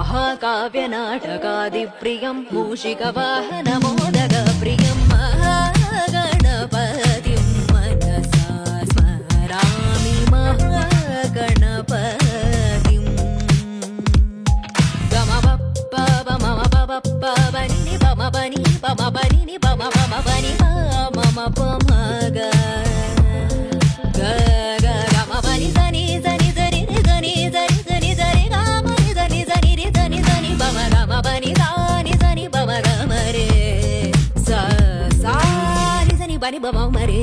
महाकाव्यनाटकादिप्रियं मूषिकवाहनमोदकप्रियं महागणपतिं मनसा स्मरामि महागणपतिं गमपप्प बमपपप्प बनिनि बमबनि बमबनिनि बमबमबनि बमपमग गमबनि सनि सनि सनि सनि सनि सनि सनि गमनि सनि सनि रि सनि सनि बम गमबनि सनि सनि बम गमरे सा सा नि सनि बनि बम मरे